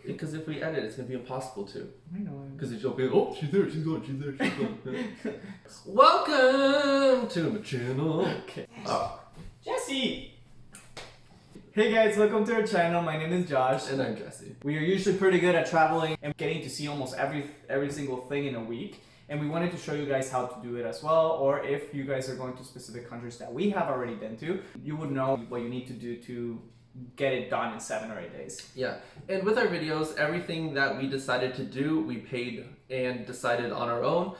Because if we edit, it's going to be impossible to. I know. Because it's okay. Oh, she's there, she's gone, she's there, she's gone. Welcome to my channel. Okay. Jesse! Hey guys, welcome to our channel. My name is Josh. And I'm Jesse. We are usually pretty good at traveling and getting to see almost every single thing in a week. And we wanted to show you guys how to do it as well. Or if you guys are going to specific countries that we have already been to, you would know what you need to do to get it done in 7 or 8 days. Yeah, and with our videos, everything that we decided to do, we paid and decided on our own.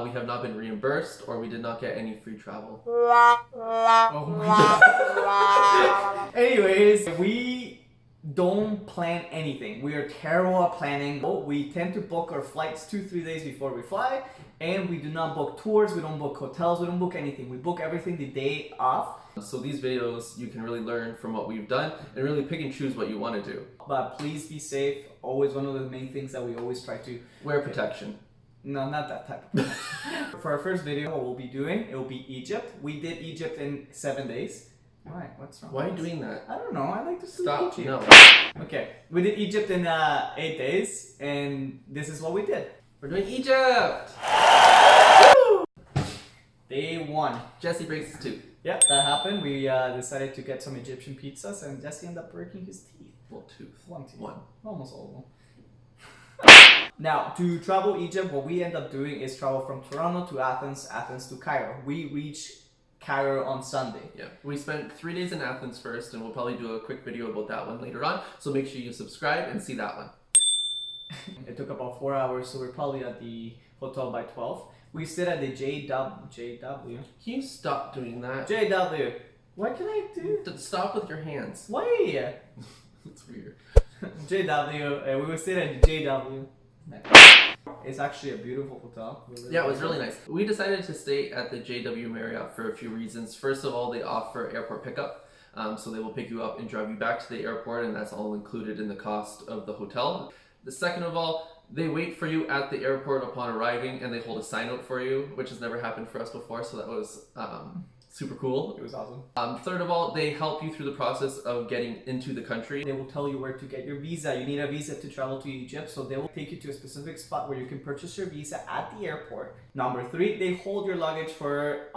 We have not been reimbursed, or we did not get any free travel. Oh my god. Anyways, we don't plan anything. We are terrible at planning. We tend to book our flights 2-3 days before we fly, and we do not book tours, we don't book hotels, we don't book anything. We book everything the day off. So these videos, you can really learn from what we've done and really pick and choose what you want to do. But please be safe. Always one of the main things that we always try to wear protection. No, not that type of protection. For our first video, what we'll be doing, it will be Egypt. We did Egypt in 7 days. Why? What's wrong? Why are you doing that? I don't know. I like to stop. Egypt. No. Okay, we did Egypt in 8 days, and this is what we did. We're doing Egypt. Day 1. Jesse breaks his tooth. Yeah, that happened. We decided to get some Egyptian pizzas, and Jesse ended up breaking his teeth. Well, tooth. One teeth. One. Almost all of them. Now, to travel Egypt, what we end up doing is travel from Toronto to Athens, Athens to Cairo. We reach Cairo on Sunday. Yeah, we spent 3 days in Athens first, and we'll probably do a quick video about that one later on. So make sure you subscribe and see that one. It took about 4 hours, so we're probably at the hotel by 12. We stayed at the JW. Can you stop doing that? JW. What can I do? Stop with your hands. Why? It's weird. JW. We stayed at the JW. It's actually a beautiful hotel. Yeah, it was really nice. We decided to stay at the JW Marriott for a few reasons. First of all, they offer airport pickup. So they will pick you up and drive you back to the airport, and that's all included in the cost of the hotel. The second of all, they wait for you at the airport upon arriving, and they hold a sign out for you, which has never happened for us before, so that was super cool. It was awesome. Third of all, they help you through the process of getting into the country. They will tell you where to get your visa. You need a visa to travel to Egypt, so they will take you to a specific spot where you can purchase your visa at the airport. Number 3, they hold your luggage for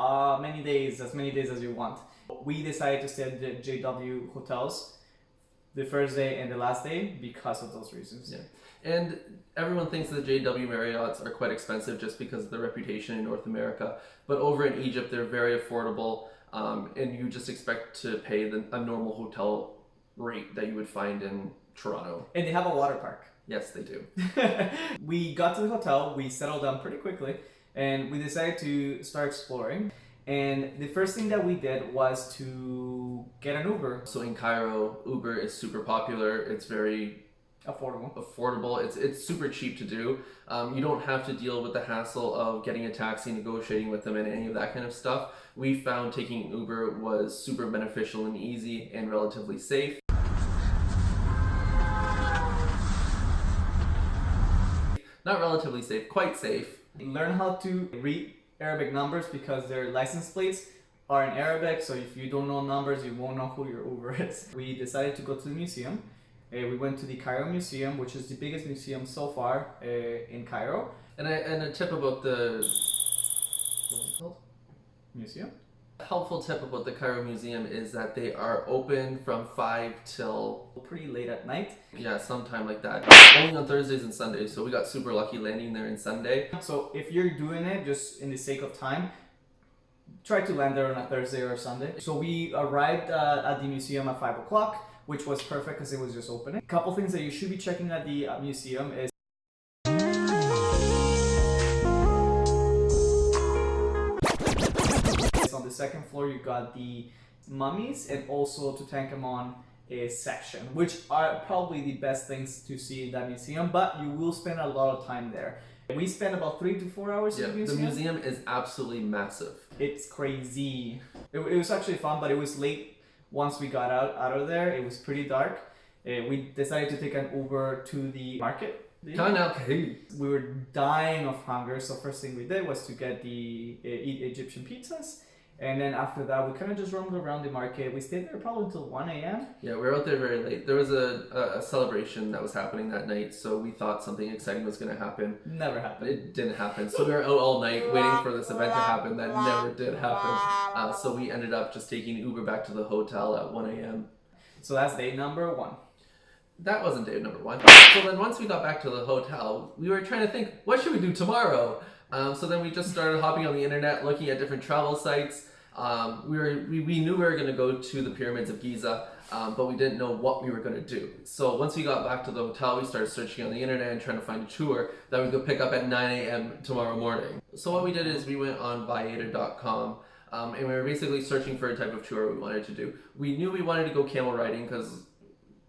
many days as you want. We decided to stay at the JW hotels the first day and the last day because of those reasons. Yeah. And everyone thinks that the JW Marriotts are quite expensive just because of their reputation in North America. But over in Egypt, they're very affordable, and you just expect to pay a normal hotel rate that you would find in Toronto. And they have a water park. Yes, they do. We got to the hotel, we settled down pretty quickly, and we decided to start exploring. And the first thing that we did was to get an Uber. So in Cairo, Uber is super popular. It's very affordable. It's super cheap to do. You don't have to deal with the hassle of getting a taxi, negotiating with them, and any of that kind of stuff. We found taking Uber was super beneficial and easy and relatively safe. Not relatively safe, quite safe. Learn how to read Arabic numbers because their license plates are in Arabic, so if you don't know numbers, you won't know who your Uber is. We decided to go to the museum. We went to the Cairo Museum, which is the biggest museum so far in Cairo. And a tip about what's it called? Museum? A helpful tip about the Cairo Museum is that they are open from 5 till pretty late at night. Yeah, sometime like that. Only on Thursdays and Sundays, so we got super lucky landing there on Sunday. So if you're doing it just in the sake of time, try to land there on a Thursday or a Sunday. So we arrived at the museum at 5 o'clock, which was perfect because it was just opening. A couple things that you should be checking at the museum is on the second floor you got the mummies and also Tutankhamun section, which are probably the best things to see in that museum, but you will spend a lot of time there. We spent about 3 to 4 hours in the museum. The museum is absolutely massive. It's crazy. It was actually fun, but it was late once we got out of there. It was pretty dark. We decided to take an Uber to the market. Khan al Khalili. We were dying of hunger, so first thing we did was to get eat Egyptian pizzas And then after that, we kind of just roamed around the market. We stayed there probably until 1 a.m. Yeah, we were out there very late. There was a celebration that was happening that night, so we thought something exciting was going to happen. Never happened. It didn't happen. So we were out all night waiting for this event to happen that never did happen. So we ended up just taking Uber back to the hotel at 1 a.m. So that's day number 1. That wasn't day number 1. So then once we got back to the hotel, we were trying to think, what should we do tomorrow? So then we just started hopping on the internet, looking at different travel sites. We knew we were going to go to the Pyramids of Giza, but we didn't know what we were going to do. So once we got back to the hotel, we started searching on the internet and trying to find a tour that we could pick up at 9 a.m. tomorrow morning. So what we did is we went on viator.com, and we were basically searching for a type of tour we wanted to do. We knew we wanted to go camel riding because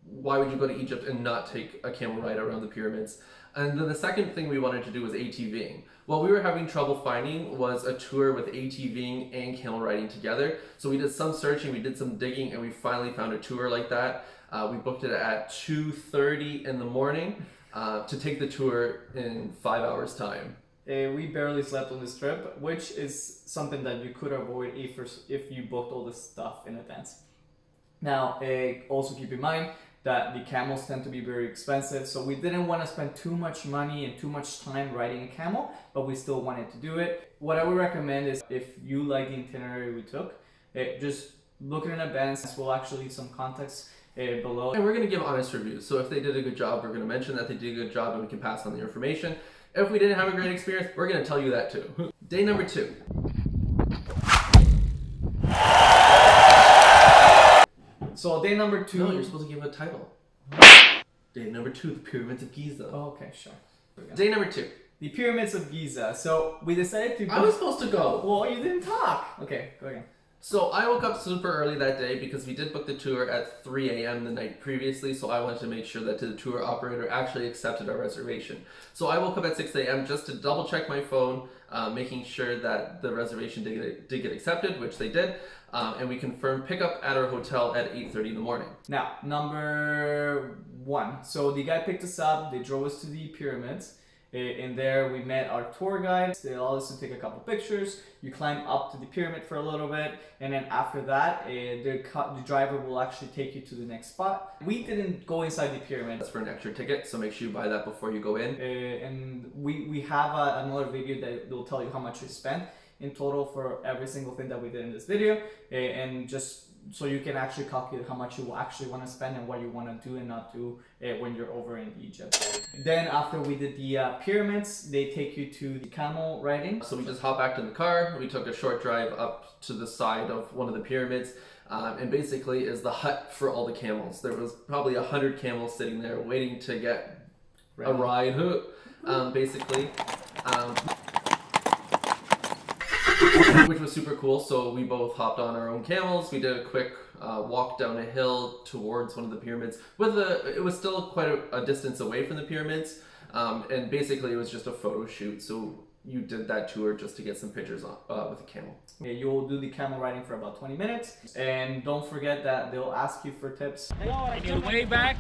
why would you go to Egypt and not take a camel ride around the pyramids? And then the second thing we wanted to do was ATVing. What we were having trouble finding was a tour with ATVing and camel riding together. So we did some searching, we did some digging, and we finally found a tour like that. We booked it at 2:30 in the morning to take the tour in 5 hours time. We barely slept on this trip, which is something that you could avoid if you booked all this stuff in advance. Now, also keep in mind that the camels tend to be very expensive, so we didn't want to spend too much money and too much time riding a camel, but we still wanted to do it. What I would recommend is if you like the itinerary we took, just look in advance. We'll actually leave some context below. And we're going to give honest reviews, so if they did a good job, we're going to mention that they did a good job and we can pass on the information. If we didn't have a great experience, we're going to tell you that too. Day number 2. So day number 2. No, you're supposed to give a title. Day number 2, the Pyramids of Giza. Oh, okay, sure. Day number 2. The Pyramids of Giza. So we decided to go. I was supposed to go. Well, you didn't talk. Okay, go again. So I woke up super early that day because we did book the tour at 3 a.m. the night previously, so I wanted to make sure that the tour operator actually accepted our reservation. So I woke up at 6 a.m. just to double check my phone, making sure that the reservation did get accepted, which they did, and we confirmed pickup at our hotel at 8:30 in the morning. Now, number 1. So the guy picked us up, they drove us to the pyramids. In there, we met our tour guide. They allowed us to take a couple pictures. You climb up to the pyramid for a little bit, and then after that, the driver will actually take you to the next spot. We didn't go inside the pyramid. That's for an extra ticket, so make sure you buy that before you go in. And we have another video that will tell you how much we spent in total for every single thing that we did in this video, and just so you can actually calculate how much you will actually want to spend and what you want to do and not do when you're over in Egypt. Then after we did the pyramids, they take you to the camel riding. So we just hopped back to the car, we took a short drive up to the side of one of the pyramids, and basically is the hut for all the camels. There was probably 100 camels sitting there waiting to get a ride, basically. Which was super cool. So we both hopped on our own camels. We did a quick walk down a hill towards one of the pyramids. It was still quite a distance away from the pyramids, and basically it was just a photo shoot. So you did that tour just to get some pictures with a camel. Yeah, you'll do the camel riding for about 20 minutes, and don't forget that they'll ask you for tips. You're way back.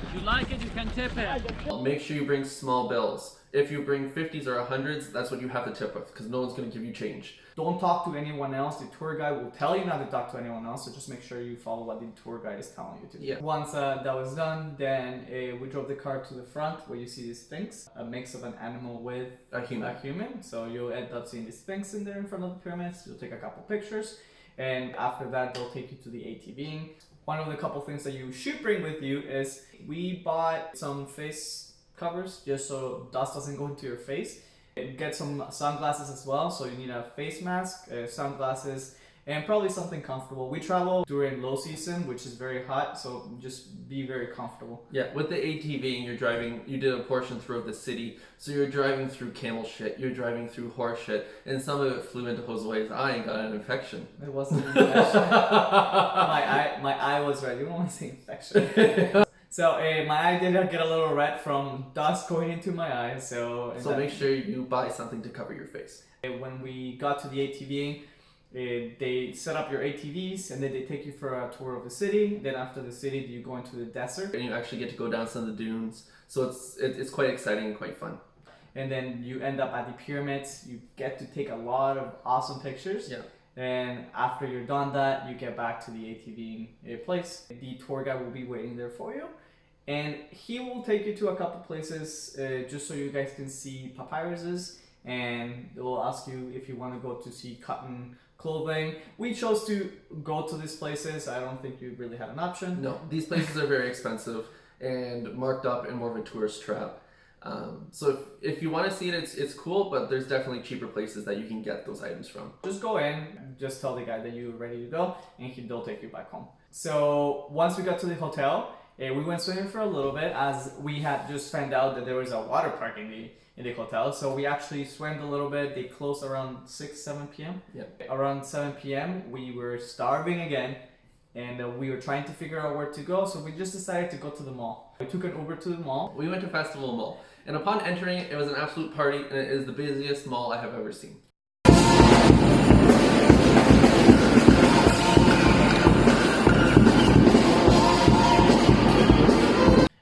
If you like it, you can tip it. Make sure you bring small bills. If you bring 50s or 100s, that's what you have to tip with, because no one's going to give you change. Don't talk to anyone else. The tour guide will tell you not to talk to anyone else, so just make sure you follow what the tour guide is telling you to do. Yeah. Once that was done, then we drove the car to the front where you see the Sphinx, a mix of an animal with A human. So you'll end up seeing the Sphinx in there in front of the pyramids. You'll take a couple pictures, and after that, they'll take you to the ATVing. One of the couple things that you should bring with you is we bought some face covers just so dust doesn't go into your face. Get some sunglasses as well, so you need a face mask, sunglasses, and probably something comfortable. We travel during low season, which is very hot, so just be very comfortable. Yeah, with the ATV, you did a portion throughout the city, so you're driving through camel shit, you're driving through horse shit, and some of it flew into Josue's eye and got an infection. It wasn't an infection. my eye was red. You don't want to say infection. So my eye did get a little red from dust going into my eye. So make sure you buy something to cover your face. When we got to the ATVing, they set up your ATVs and then they take you for a tour of the city. Then after the city, you go into the desert. And you actually get to go down some of the dunes. So it's quite exciting and quite fun. And then you end up at the pyramids. You get to take a lot of awesome pictures. Yeah. And after you're done that, you get back to the ATV place. The tour guide will be waiting there for you. And he will take you to a couple places just so you guys can see papyruses. And it will ask you if you want to go to see cotton clothing. We chose to go to these places. I don't think you really had an option. No, these places are very expensive and marked up in more of a tourist trap. So if you want to see it, it's cool, but there's definitely cheaper places that you can get those items from. Just go in, just tell the guy that you're ready to go, and they'll take you back home. So once we got to the hotel, we went swimming for a little bit, as we had just found out that there was a water park in the hotel. So we actually swam a little bit. They closed around 7 p.m. Yeah. Around 7 p.m. we were starving again, and we were trying to figure out where to go. So we just decided to go to the mall. We took an Uber to the mall. We went to Festival Mall, and upon entering, it was an absolute party, and it is the busiest mall I have ever seen.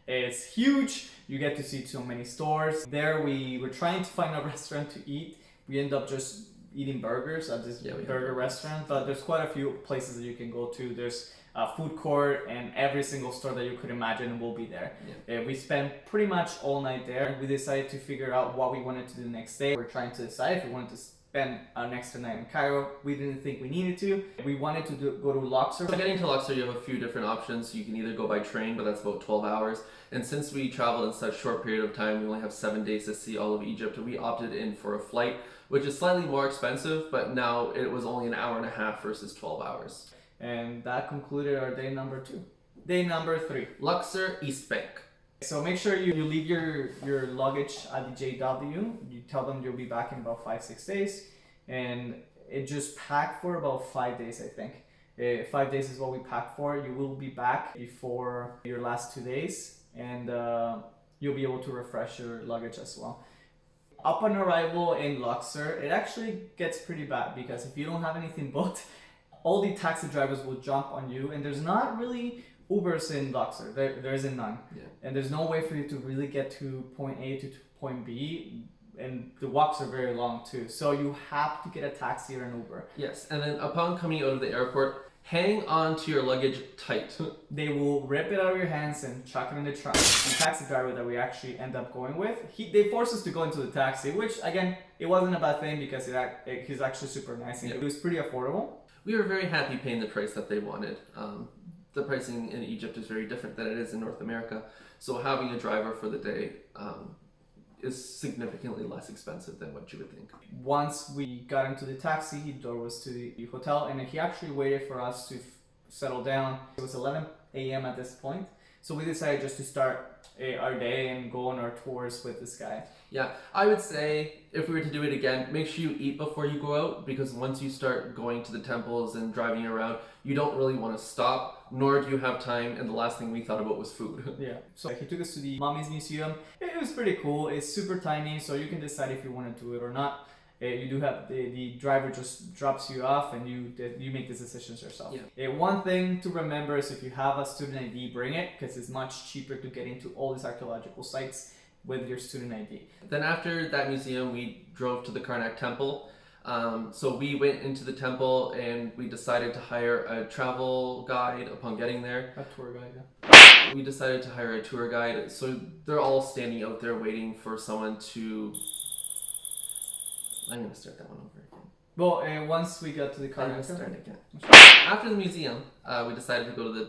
It's huge. You get to see so many stores. There we were trying to find a restaurant to eat. We ended up just eating burgers at this burger restaurant, but there's quite a few places that you can go to. There's a food court, and every single store that you could imagine will be there. Yeah. We spent pretty much all night there. We decided to figure out what we wanted to do the next day. We're trying to decide if we wanted to spend our next night in Cairo. We didn't think we needed to. We wanted to go to Luxor. So getting to Luxor, you have a few different options. You can either go by train, but that's about 12 hours. And since we traveled in such a short period of time, we only have 7 days to see all of Egypt. We opted in for a flight, which is slightly more expensive, but now it was only an hour and a half versus 12 hours. And that concluded our day number 2. Day number 3. Luxor, East Bank. So make sure you leave your luggage at the JW. You tell them you'll be back in about 5-6 days. And it just packed for about 5 days, I think. 5 days is what we packed for. You will be back before your last 2 days. And you'll be able to refresh your luggage as well. Upon arrival in Luxor, it actually gets pretty bad, because if you don't have anything booked, all the taxi drivers will jump on you, and there's not really Ubers in Luxor. There isn't none. Yeah. And there's no way for you to really get to point A to point B, and the walks are very long too. So you have to get a taxi or an Uber. Yes, and then upon coming out of the airport, hang on to your luggage tight. They will rip it out of your hands and chuck it in the trunk. The taxi driver that we actually end up going with, they forced us to go into the taxi, which again, it wasn't a bad thing, because he's actually super nice, and it was pretty affordable. We were very happy paying the price that they wanted. The pricing in Egypt is very different than it is in North America. So having a driver for the day is significantly less expensive than what you would think. Once we got into the taxi, he drove us to the hotel, and he actually waited for us to settle down. It was 11 a.m. at this point. So we decided just to start our day and go on our tours with this guy. Yeah, I would say if we were to do it again, make sure you eat before you go out, because once you start going to the temples and driving around, you don't really want to stop, nor do you have time, and the last thing we thought about was food. Yeah. So he took us to the Mummies Museum. It was pretty cool. It's super tiny, so you can decide if you want to do it or not. You do have the driver just drops you off, and you make the decisions yourself. Yeah. One thing to remember is if you have a student ID, bring it, because it's much cheaper to get into all these archaeological sites with your student ID. Then after that museum, we drove to the Karnak temple. So we went into the temple, and we decided to hire a travel guide upon getting there. A tour guide, yeah. We decided to hire a tour guide. So they're all standing out there waiting for someone to... I'm going to start that one over again. Well, once we got to the Karnak, start again. After the museum, we decided to go to the...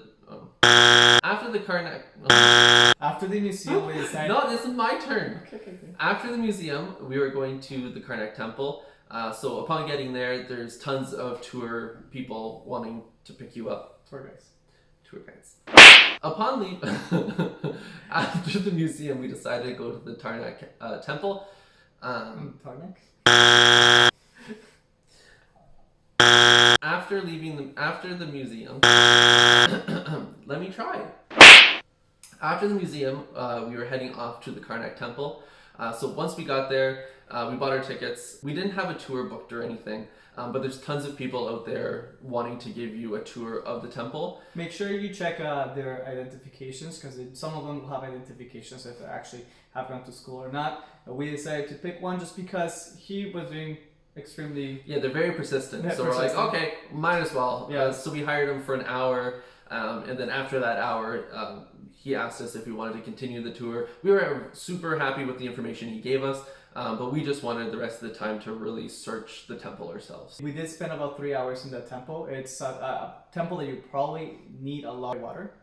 After the Karnak... After the museum, we decided... No, this is my turn. Okay. After the museum, we were going to the Karnak temple. So upon getting there, there's tons of tour people wanting to pick you up. Tour guides. Upon leave... After the museum, we decided to go to the Karnak temple. Karnak? After the museum, let me try. After the museum, we were heading off to the Karnak temple. So once we got there, we bought our tickets. We didn't have a tour booked or anything, but there's tons of people out there wanting to give you a tour of the temple. Make sure you check their identifications, because some of them will have identifications if they actually have gone to school or not. We decided to pick one just because he was doing extremely. Yeah, they're very persistent. Yeah, So we're like, persistent. okay, might as well. Yeah. So we hired him for an hour, and then after that hour, he asked us if we wanted to continue the tour. We were super happy with the information he gave us, but we just wanted the rest of the time to really search the temple ourselves. We did spend about 3 hours in the temple. It's a temple that you probably need a lot of water.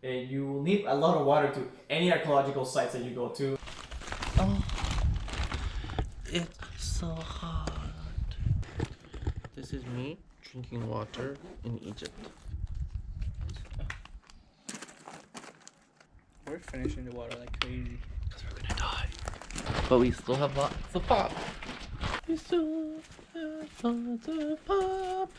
You will need a lot of water to any archaeological sites that you go to. Oh, it's so hot. This is me drinking water in Egypt. We're finishing the water like crazy. Because we're gonna die. But we still have lots of pop. We still have lots of pop.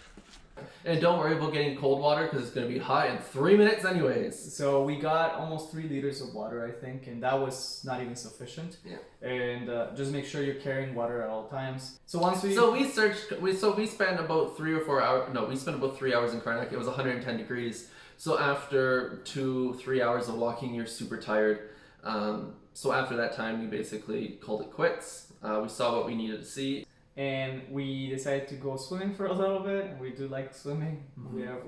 And don't worry about getting cold water because it's going to be hot in 3 minutes anyways. So we got almost 3 liters of water, I think, and that was not even sufficient. Yeah. And just make sure you're carrying water at all times. So once we We spent about 3 or 4 hours. No, we spent about 3 hours in Karnak. It was 110 degrees. So after 2-3 hours of walking, you're super tired. So after that time, we basically called it quits. We saw what we needed to see. And we decided to go swimming for a little bit. We do like swimming.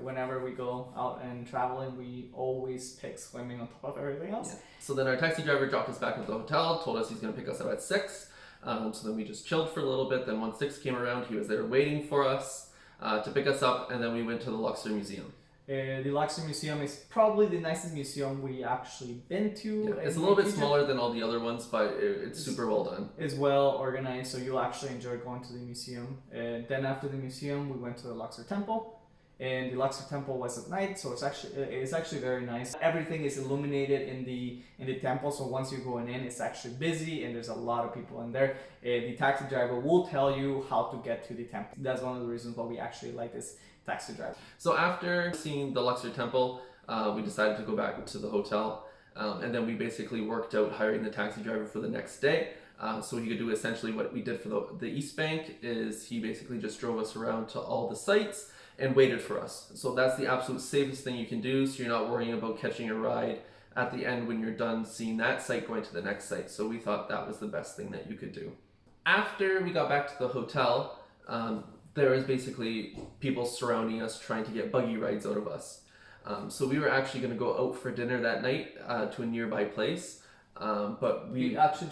Whenever we go out and traveling, we always pick swimming on top of everything else. Yeah. So then our taxi driver dropped us back at the hotel, told us he's going to pick us up at 6. So then we just chilled for a little bit. Then once 6 came around, he was there waiting for us to pick us up. And then we went to the Luxor Museum. The Luxor Museum is probably the nicest museum we actually been to. Yeah, it's a little bit smaller than all the other ones, but it's super well done. It's well organized, so you'll actually enjoy going to the museum. And then after the museum, we went to the Luxor Temple. And the Luxor Temple was at night, so it's actually very nice. Everything is illuminated in the temple, so once you're going in, it's actually busy and there's a lot of people in there. The taxi driver will tell you how to get to the temple. That's one of the reasons why we actually like this taxi driver. So after seeing the Luxor Temple, we decided to go back to the hotel, and then we basically worked out hiring the taxi driver for the next day. So he could do essentially what we did for the East Bank is he basically just drove us around to all the sites and waited for us. So that's the absolute safest thing you can do, so you're not worrying about catching a ride at the end when you're done seeing that site going to the next site. So we thought that was the best thing that you could do. After we got back to the hotel, there was basically people surrounding us trying to get buggy rides out of us. So we were actually going to go out for dinner that night to a nearby place, but we actually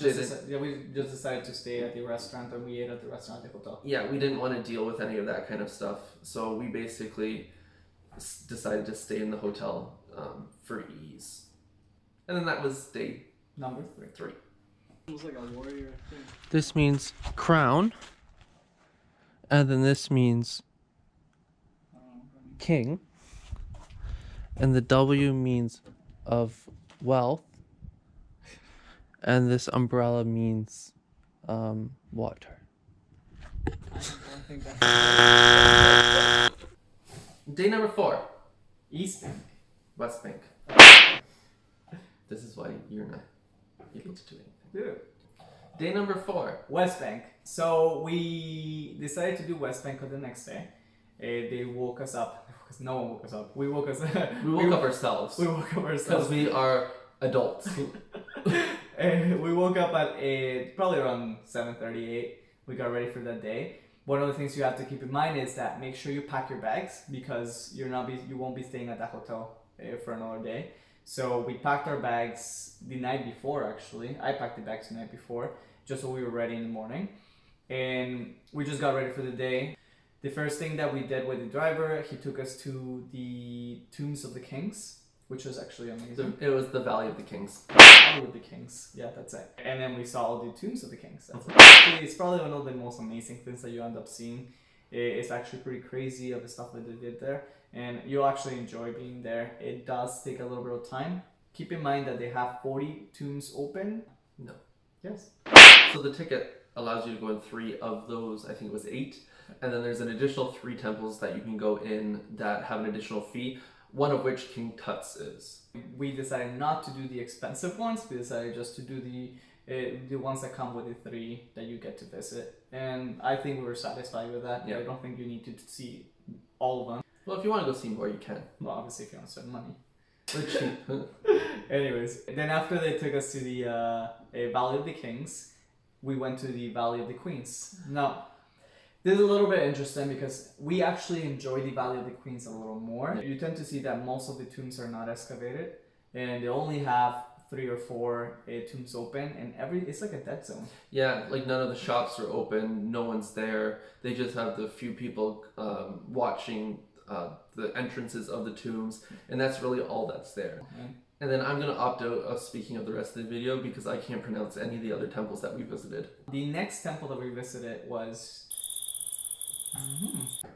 we just decided to stay at the restaurant, and we ate at the restaurant at the hotel. Yeah, we didn't want to deal with any of that kind of stuff, so we basically decided to stay in the hotel for ease. And then that was day number 3. Almost like a warrior thing. This means crown. And then this means king. And the W means of wealth. And this umbrella means water. I don't think that's Day number 4, East Bank. West Bank. This is why you're not able to do anything. Dude. Day number 4. West Bank. So we decided to do West Bank on the next day. They woke us up. No one woke us up. We woke us. We woke up ourselves. We woke up Because ourselves. we are adults. We woke up at probably around 7:38. We got ready for that day. One of the things you have to keep in mind is that make sure you pack your bags because you won't be staying at that hotel for another day. So we packed our bags the night before. Actually, I packed the bags the night before just so we were ready in the morning. And we just got ready for the day. The first thing that we did with the driver, he took us to the Tombs of the Kings, which was actually amazing. It was the Valley of the Kings. Valley of the Kings, yeah, that's it. And then we saw all the Tombs of the Kings. That's actually, it's probably one of the most amazing things that you end up seeing. It's actually pretty crazy of the stuff that they did there, and you'll actually enjoy being there. It does take a little bit of time. Keep in mind that they have 40 tombs open. No. Yes. So the ticket allows you to go in 3 of those, I think it was 8. And then there's an additional 3 temples that you can go in that have an additional fee, one of which King Tut's is. We decided not to do the expensive ones. We decided just to do the ones that come with the 3 that you get to visit. And I think we were satisfied with that. Yeah. I don't think you need to see all of them. Well, if you want to go see more, you can. Well, obviously if you want to spend money. They're cheap. Anyways, then after they took us to the Valley of the Kings, we went to the Valley of the Queens. Now, This is a little bit interesting because we actually enjoy the Valley of the Queens a little more. You tend to see that most of the tombs are not excavated, and they only have 3 or 4 tombs open, and it's like a dead zone. Yeah, like none of the shops are open, no one's there. They just have the few people watching the entrances of the tombs, and that's really all that's there. Okay. And then I'm going to opt out of speaking of the rest of the video because I can't pronounce any of the other temples that we visited. The next temple that we visited was...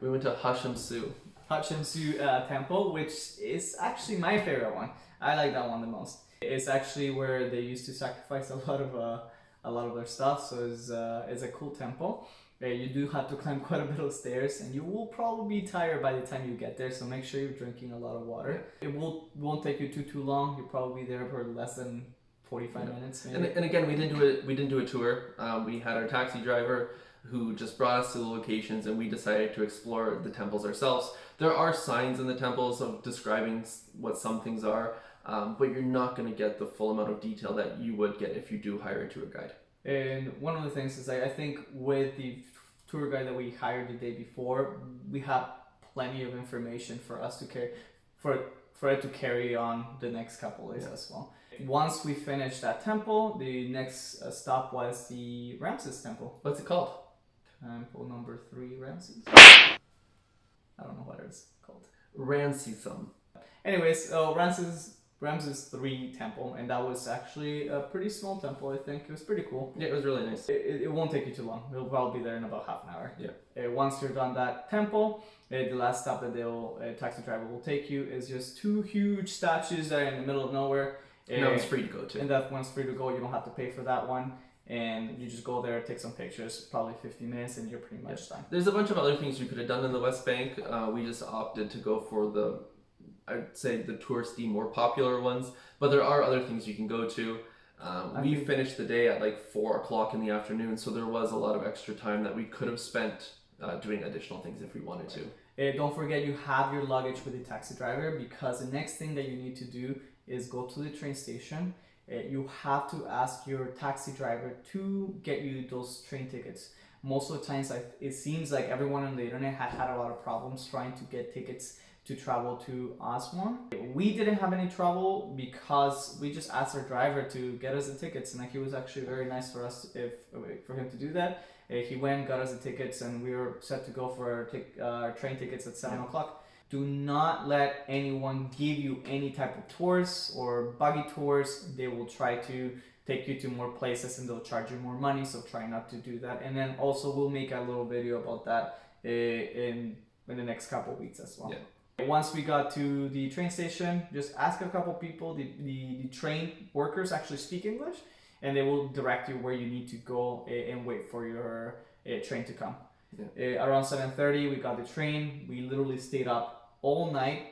We went to Hatshepsut. Hatshepsut temple, which is actually my favorite one. I like that one the most. It's actually where they used to sacrifice a lot of their stuff, so it's a cool temple. You do have to climb quite a bit of stairs, and you will probably be tired by the time you get there, so make sure you're drinking a lot of water. It won't take you too long. You'll probably be there for less than 45 minutes maybe. And again, we didn't do a tour. We had our taxi driver who just brought us to the locations, and we decided to explore the temples ourselves. There are signs in the temples of describing what some things are, but you're not going to get the full amount of detail that you would get if you do hire a tour guide. And one of the things is I think with the tour guide that we hired the day before, we have plenty of information for us to carry, for it to carry on the next couple days as well. Once we finished that temple, the next stop was the Ramses temple. What's it called? Temple number 3, Ramses. I don't know what it's called. Ramesseum. Anyways, Ramses 3 temple, and that was actually a pretty small temple. I think it was pretty cool. Yeah, it was really nice. It won't take you too long. You'll probably be there in about half an hour. Yeah. Once you're done that temple, the last stop that taxi driver will take you is just 2 huge statues that are in the middle of nowhere. And that one's free to go to. And that one's free to go. You don't have to pay for that one. And you just go there, take some pictures, probably 15 minutes, and you're pretty much done. There's a bunch of other things you could have done in the West Bank. We just opted to go for I'd say the touristy, more popular ones. But there are other things you can go to. We finished the day at like 4 o'clock in the afternoon, so there was a lot of extra time that we could have spent doing additional things if we wanted to. Don't forget you have your luggage with the taxi driver, because the next thing that you need to do is go to the train station. You have to ask your taxi driver to get you those train tickets. Most of the times it seems like everyone on the internet had a lot of problems trying to get tickets to travel to Osman. We didn't have any trouble because we just asked our driver to get us the tickets, and he was actually very nice for us for him to do that. He went, got us the tickets, and we were set to go for our train tickets at 7 o'clock. Do not let anyone give you any type of tours or buggy tours. They will try to take you to more places and they'll charge you more money, so try not to do that. And then also we'll make a little video about that in the next couple of weeks as well. Yeah. Once we got to the train station, just ask a couple people. The train workers actually speak English, and they will direct you where you need to go and wait for your train to come. Yeah. Around 7:30 we got the train. We literally stayed up all night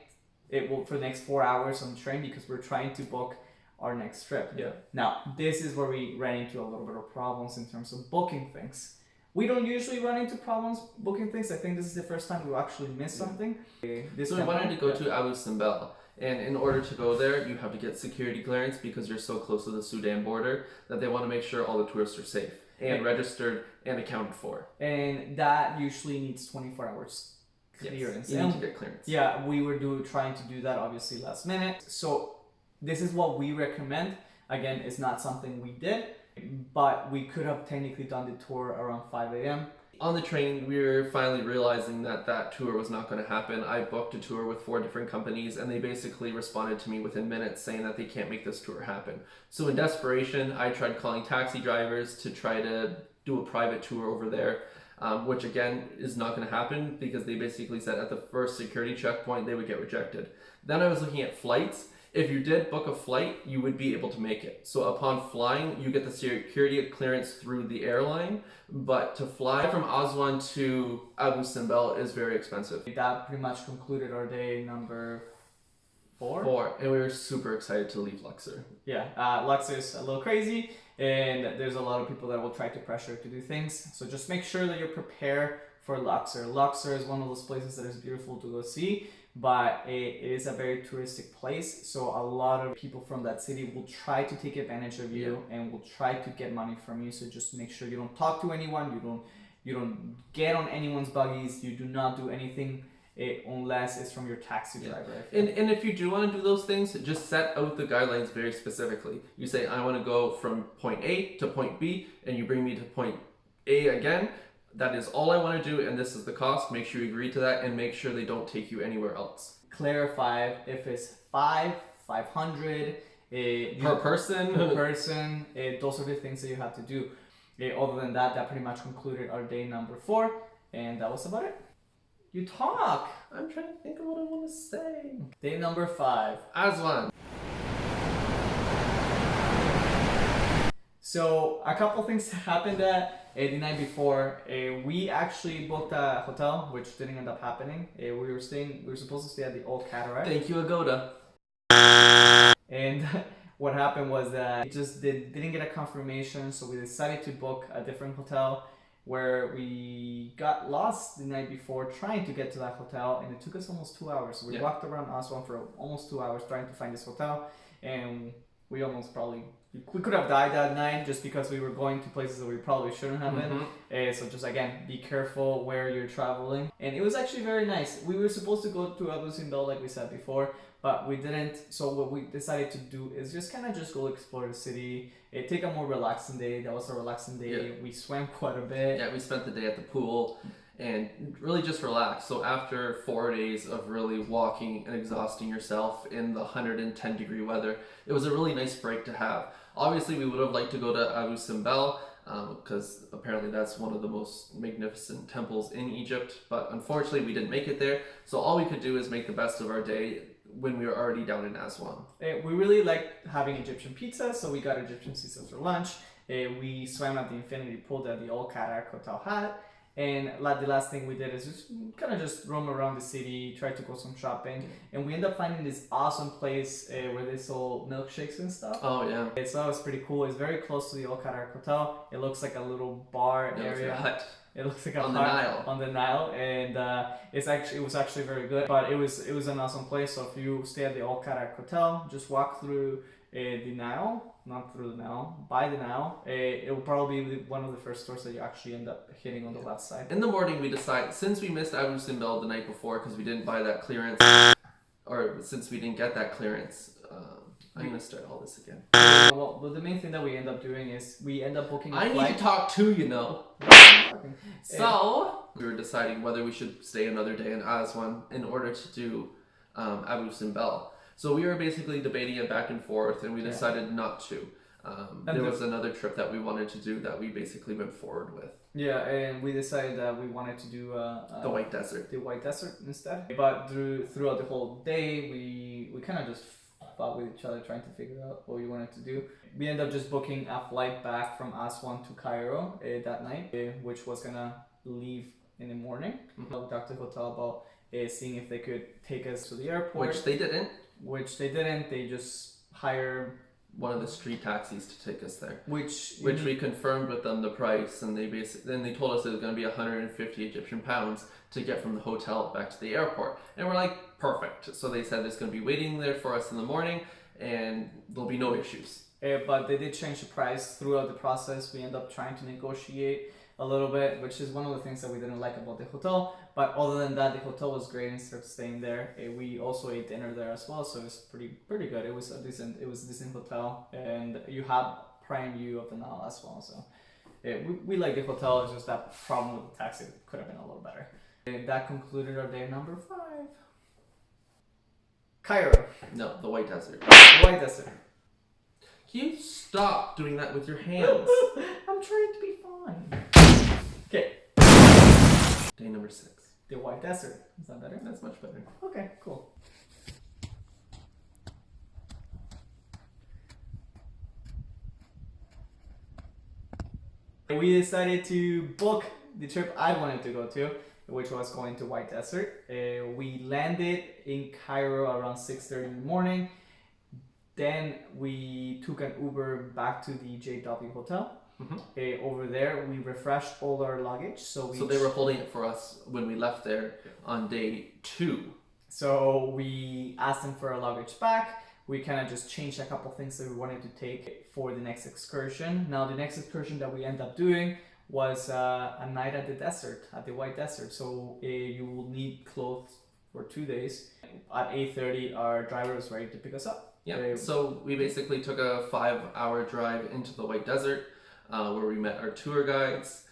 for the next 4 hours on the train because we're trying to book our next trip. Yeah. Now, this is where we ran into a little bit of problems in terms of booking things. We don't usually run into problems booking things. I think this is the first time we actually missed something. So we wanted to go to Abu Simbel, and in order to go there, you have to get security clearance because you're so close to the Sudan border that they want to make sure all the tourists are safe and registered and accounted for. And that usually needs 24 hours. Clearance. Yes, you need to get clearance. Yeah, we were trying to do that obviously last minute. So this is what we recommend. Again, it's not something we did, but we could have technically done the tour around 5 a.m. On the train, we were finally realizing that tour was not going to happen. I booked a tour with 4 different companies, and they basically responded to me within minutes saying that they can't make this tour happen. So in desperation, I tried calling taxi drivers to try to do a private tour over there. Which again is not going to happen because they basically said at the first security checkpoint they would get rejected. Then I was looking at flights. If you did book a flight, you would be able to make it. So upon flying, you get the security clearance through the airline, but to fly from Aswan to Abu Simbel is very expensive. That pretty much concluded our day number 4. 4, and we were super excited to leave Luxor. Yeah, Luxor is a little crazy, and there's a lot of people that will try to pressure to do things. So just make sure that you're prepared for Luxor. Luxor is one of those places that is beautiful to go see, but it is a very touristic place. So a lot of people from that city will try to take advantage of you and will try to get money from you. So just make sure you don't talk to anyone, You don't get on anyone's buggies. You do not do anything unless it's from your taxi driver. And if you do want to do those things, just set out the guidelines very specifically. You say, I want to go from point A to point B, and you bring me to point A again. That is all I want to do, and this is the cost. Make sure you agree to that, and make sure they don't take you anywhere else. Clarify if it's 500 Per person. those are the things that you have to do. Other than that, that pretty much concluded our day number 4, and that was about it. You talk. I'm trying to think of what I want to say. Day number 5. Aswan. So a couple things happened the night before. We actually booked a hotel, which didn't end up happening. We were supposed to stay at the Old Cataract. Thank you, Agoda. And what happened was that we just didn't get a confirmation, so we decided to book a different hotel where we got lost the night before trying to get to that hotel, and it took us almost 2 hours. So we walked around Aswan for almost 2 hours trying to find this hotel, and we could have died that night just because we were going to places that we probably shouldn't have been. So just again, be careful where you're traveling. And it was actually very nice. We were supposed to go to Abu Simbel like we said before, but we didn't. So what we decided to do is just kind of just go explore the city. Take a more relaxing day. That was a relaxing day. Yeah. We swam quite a bit. Yeah, we spent the day at the pool and really just relaxed. So after 4 days of really walking and exhausting yourself in the 110 degree weather, it was a really nice break to have. Obviously, we would have liked to go to Abu Simbel because apparently that's one of the most magnificent temples in Egypt, but unfortunately we didn't make it there. So all we could do is make the best of our day when we were already down in Aswan. We really liked having Egyptian pizza, so we got Egyptian pizza for lunch. We swam at the infinity pool that the Old Cataract Hotel had. And the last thing we did is just kind of just roam around the city, try to go some shopping, and we ended up finding this awesome place where they sold milkshakes and stuff. Oh yeah. So that was pretty cool. It's very close to the Old Cataract Hotel. It looks like a little bar area. Like a hut. It looks like a on hut the Nile. on the Nile, and it was actually very good. But it was an awesome place. So if you stay at the Old Cataract Hotel, just walk through the Nile, not through the Nile, by the Nile. It will probably be one of the first stores that you actually end up hitting on the left side. In the morning, we decided, since we missed Abu Simbel the night before because we didn't buy that clearance, or since we didn't get that clearance, I'm going to start all this again. Well, the main thing that we end up doing is we end up booking a I flight. need to talk too, you know. So, we were deciding whether we should stay another day in Aswan in order to do Abu Simbel. So we were basically debating it back and forth, and we decided not to. There was another trip that we wanted to do that we basically went forward with. Yeah, and we decided that we wanted to do the White Desert. The White Desert instead. But throughout the whole day, we kind of just fought with each other trying to figure out what we wanted to do. We ended up just booking a flight back from Aswan to Cairo that night, which was gonna leave in the morning. We talked to the hotel about seeing if they could take us to the airport. Which they didn't. They just hired one of the street taxis to take us there. Which we confirmed with them the price, and then they told us it was going to be 150 Egyptian pounds to get from the hotel back to the airport. And we're like, perfect. So they said it's going to be waiting there for us in the morning, and there'll be no issues. But they did change the price throughout the process. We ended up trying to negotiate a little bit, which is one of the things that we didn't like about the hotel. But other than that, the hotel was great instead of staying there. We also ate dinner there as well, so it was pretty good. It was a decent hotel, and you had prime view of the Nile as well. So we like the hotel. It's just that problem with the taxi could have been a little better. And that concluded our day number 5. Cairo. No, the White Desert. White Desert. Can you stop doing that with your hands? I'm trying to be fine. Okay. Day number 6. The White Desert. Is that better? That's much better. Okay, cool. We decided to book the trip I wanted to go to, which was going to White Desert. We landed in Cairo around 6:30 in the morning. Then we took an Uber back to the JW hotel. Over there, we refreshed all our luggage. So they were holding it for us when we left there on day 2. So we asked them for our luggage back. We kind of just changed a couple things that we wanted to take for the next excursion. Now, the next excursion that we end up doing was a night at the desert, at the White Desert. So you will need clothes for 2 days. At 8:30, our driver was ready to pick us up. Yeah, so we basically took a 5-hour drive into the White Desert where we met our tour guides.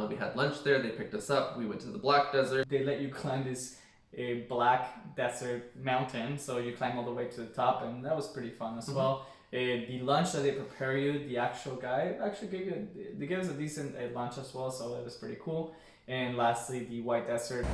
We had lunch there, they picked us up, we went to the Black Desert. They let you climb this black desert mountain, so you climb all the way to the top, and that was pretty fun as well. The lunch that they prepare you, the actual guy actually gave us a decent lunch as well, so it was pretty cool. And lastly, the White Desert.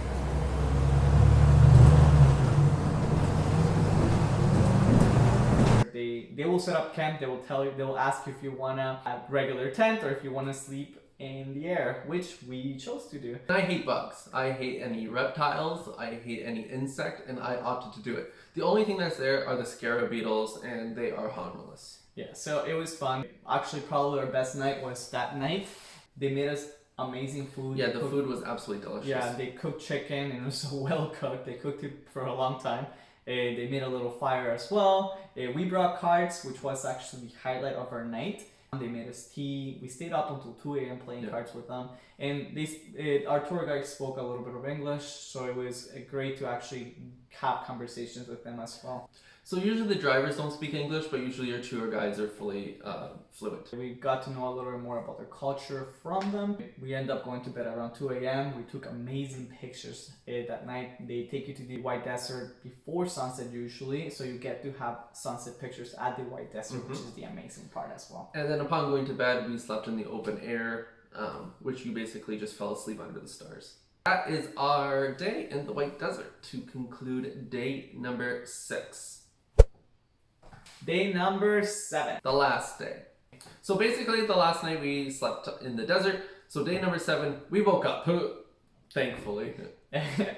They will set up camp. They will ask you if you wanna have regular tent or if you wanna sleep in the air, which we chose to do. I hate bugs. I hate any reptiles. I hate any insect, and I opted to do it. The only thing that's there are the scarab beetles, and they are harmless. Yeah, so it was fun. Actually, probably our best night was that night. They made us amazing food. Yeah, the food was absolutely delicious. Yeah, they cooked chicken and it was so well cooked. They cooked it for a long time. They made a little fire as well. We brought cards, which was actually the highlight of our night. They made us tea. We stayed up until 2 a.m. playing cards with them. And our tour guide spoke a little bit of English, so it was great to actually have conversations with them as well. So usually the drivers don't speak English, but usually your tour guides are fully fluent. We got to know a little bit more about their culture from them. We ended up going to bed around 2 a.m. We took amazing pictures that night. They take you to the White Desert before sunset usually, so you get to have sunset pictures at the White Desert, which is the amazing part as well. And then upon going to bed, we slept in the open air, which you basically just fell asleep under the stars. That is our day in the White Desert to conclude day number 6. Day number 7. The last day. So basically the last night we slept in the desert. So day number 7, we woke up, thankfully.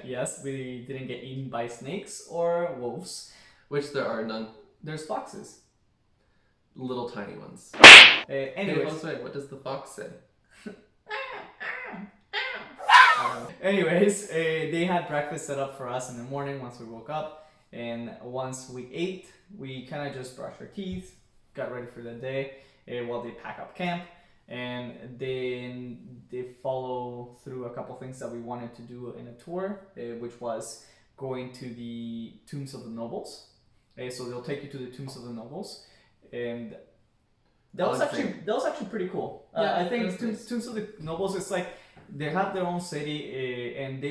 Yes, we didn't get eaten by snakes or wolves. Which there are none. There's foxes. Little tiny ones. Anyways. Hey, Jose, what does the fox say? Anyways, they had breakfast set up for us in the morning once we woke up. And once we ate, we kind of just brushed our teeth, got ready for the day while they pack up camp. And then they follow through a couple things that we wanted to do in a tour, which was going to the tombs of the nobles. So they'll take you to the tombs of the nobles. And that was actually pretty cool. Yeah, I think nice. tombs of the nobles, it's like they have their own city and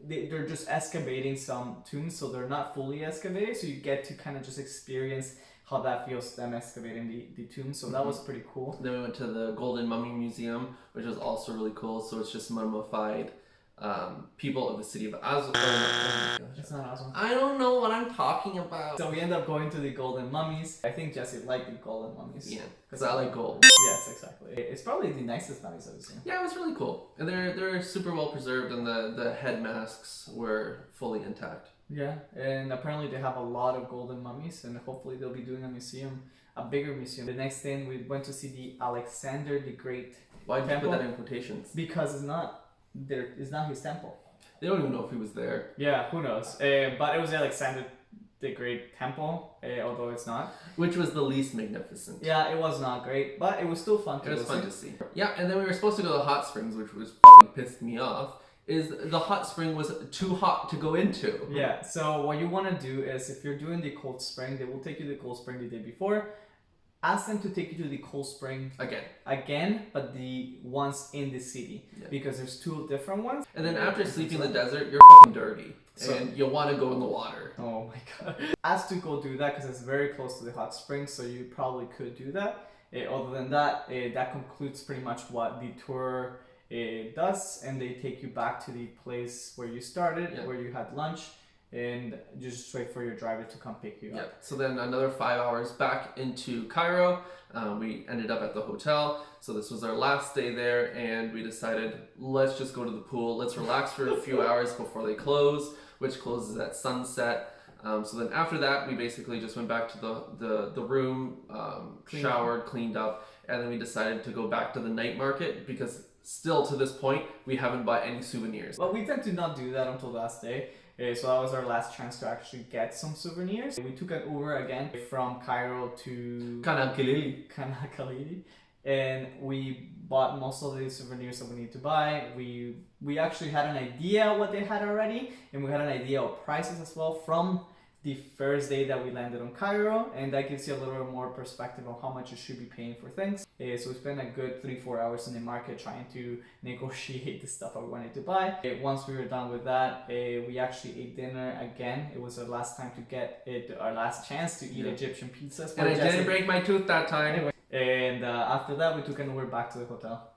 they're just excavating some tombs, so they're not fully excavated, so you get to kind of just experience how that feels, them excavating the tombs, so that was pretty cool. Then we went to the Golden Mummy Museum, which was also really cool. So it's just mummified people of the city of Aswan. It's not awesome. I don't know what I'm talking about. So we end up going to the golden mummies. I think Jesse liked the golden mummies. Yeah, because I like gold. Yes, exactly. It's probably the nicest mummies I've seen. Yeah, it was really cool. And they're super well preserved, and the head masks were fully intact. Yeah, and apparently they have a lot of golden mummies, and hopefully they'll be doing a bigger museum. The next thing we went to see the Alexander the Great. Why did you temple. put that in quotations? Because it's not his temple. They don't even know if he was there. Yeah, who knows? But it was Alexander the Great temple, although it's not. Which was the least magnificent. Yeah, it was not great, but it was still fun to It was listen. fun to see. Yeah, and then we were supposed to go to the hot springs, which was fucking pissed me off. Is the hot spring was too hot to go into. Yeah, so what you want to do is if you're doing the cold spring, they will take you to the cold spring the day before. Ask them to take you to the cold spring again, but the ones in the city, because there's 2 different ones. And then after sleeping in the desert, you're fucking dirty, and you'll want to go in the water. Oh my god. Ask to go do that because it's very close to the hot spring, so you probably could do that. Other than that, that concludes pretty much what the tour does, and they take you back to the place where you started, where you had lunch. And just wait for your driver to come pick you up. Yeah. So then another 5 hours back into Cairo. We ended up at the hotel. So this was our last day there, and we decided let's just go to the pool. Let's relax for a few hours before they close, which closes at sunset. So then after that, we basically just went back to the room, showered, cleaned up, and then we decided to go back to the night market because still to this point we haven't bought any souvenirs. Well, we tend to not do that until the last day. So that was our last chance to actually get some souvenirs. We took an Uber again from Cairo to Khan al Khalili. Khan al Khalili. and we bought most of the souvenirs that we need to buy. We actually had an idea what they had already, and we had an idea of prices as well from the first day that we landed on Cairo, and that gives you a little more perspective on how much you should be paying for things. So we spent a good 3-4 hours in the market trying to negotiate the stuff that we wanted to buy. Once we were done with that, we actually ate dinner again. It was our last time to get it, our last chance to eat Egyptian pizzas. And I didn't break my tooth that time. Anyway, and after that, we took an Uber back to the hotel.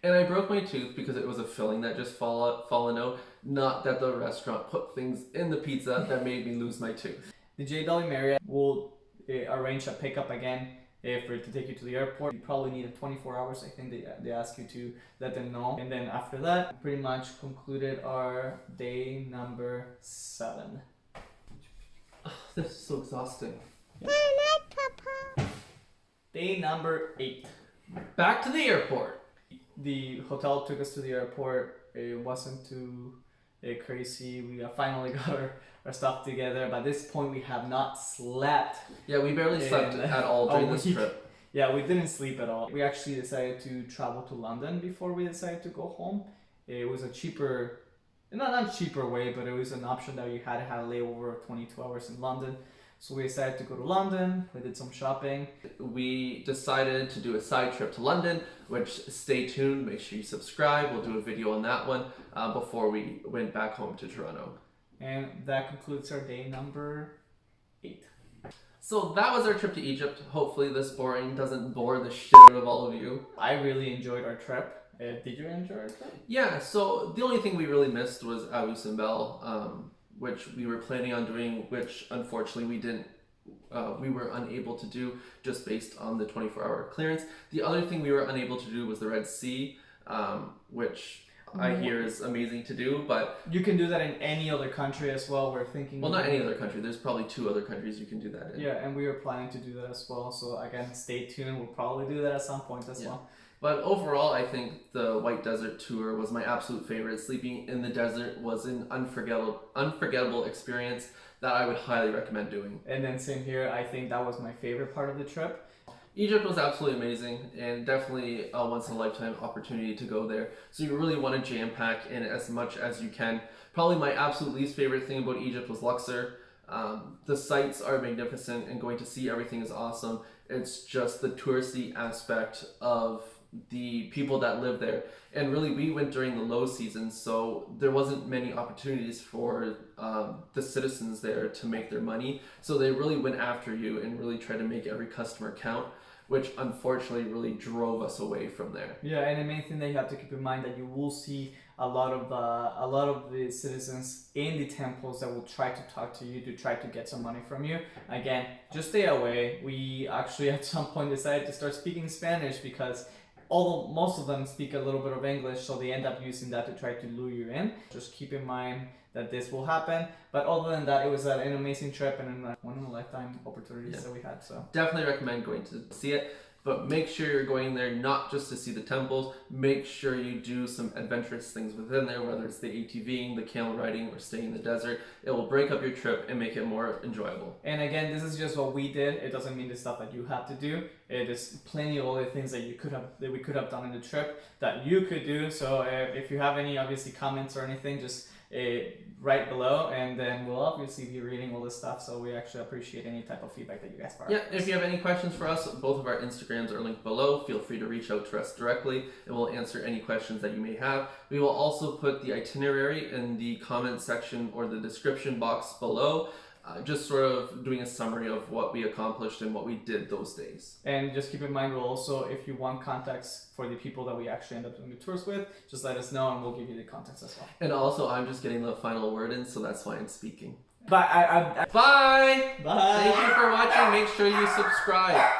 And I broke my tooth because it was a filling that just fallen out, not that the restaurant put things in the pizza that made me lose my tooth. The JW Marriott will arrange a pickup again for it to take you to the airport. You probably need 24 hours. I think they ask you to let them know. And then after that, we pretty much concluded our day number 7. This is so exhausting. Day number 8. Back to the airport. The hotel took us to the airport. It wasn't too crazy. We finally got our stuff together. By this point, we have not slept. Yeah, we barely slept at all during this trip. Yeah, we didn't sleep at all. We actually decided to travel to London before we decided to go home. It was a cheaper, not cheaper way, but it was an option that you had to have a layover of 22 hours in London. So we decided to go to London. We did some shopping. We decided to do a side trip to London, which stay tuned, make sure you subscribe. We'll do a video on that one before we went back home to Toronto. And that concludes our day number 8. So that was our trip to Egypt. Hopefully this boring doesn't bore the shit out of all of you. I really enjoyed our trip. Did you enjoy our trip? Yeah, so the only thing we really missed was Abu Simbel, which we were planning on doing, which unfortunately we were unable to do just based on the 24-hour clearance. The other thing we were unable to do was the Red Sea, which I hear is amazing to do, but... You can do that in any other country as well. We're thinking... Well, not any other country. There's probably 2 other countries you can do that in. Yeah, and we were planning to do that as well. So again, stay tuned. We'll probably do that at some point as well. But overall, I think the White Desert tour was my absolute favorite. Sleeping in the desert was an unforgettable experience that I would highly recommend doing. And then same here, I think that was my favorite part of the trip. Egypt was absolutely amazing and definitely a once-in-a-lifetime opportunity to go there. So you really want to jam-pack in as much as you can. Probably my absolute least favorite thing about Egypt was Luxor. The sights are magnificent and going to see everything is awesome. It's just the touristy aspect of the people that live there, and really we went during the low season, so there wasn't many opportunities for the citizens there to make their money, so they really went after you and really tried to make every customer count, which unfortunately really drove us away from there. Yeah, and the main thing that you have to keep in mind that you will see a lot of the citizens in the temples that will try to talk to you to try to get some money from you. Again, just stay away. We actually at some point decided to start speaking Spanish because although most of them speak a little bit of English, so they end up using that to try to lure you in. Just keep in mind that this will happen. But other than that, it was an amazing trip and one in a lifetime opportunities that we had. So definitely recommend going to see it. But make sure you're going there not just to see the temples. Make sure you do some adventurous things within there, whether it's the ATVing, the camel riding, or staying in the desert. It will break up your trip and make it more enjoyable. And again, this is just what we did. It doesn't mean the stuff that you have to do. There's plenty of other things that we could have done in the trip that you could do. So if you have any obviously comments or anything, just right below, and then we'll obviously be reading all this stuff, so we actually appreciate any type of feedback that you guys provide. Yeah, if you have any questions for us, both of our Instagrams are linked below. Feel free to reach out to us directly and we'll answer any questions that you may have. We will also put the itinerary in the comment section or the description box below, just sort of doing a summary of what we accomplished and what we did those days. And just keep in mind, we'll also, if you want contacts for the people that we actually end up doing the tours with, just let us know and we'll give you the contacts as well. And also, I'm just getting the final word in, so that's why I'm speaking. Bye! Bye! Bye! Thank you for watching. Make sure you subscribe.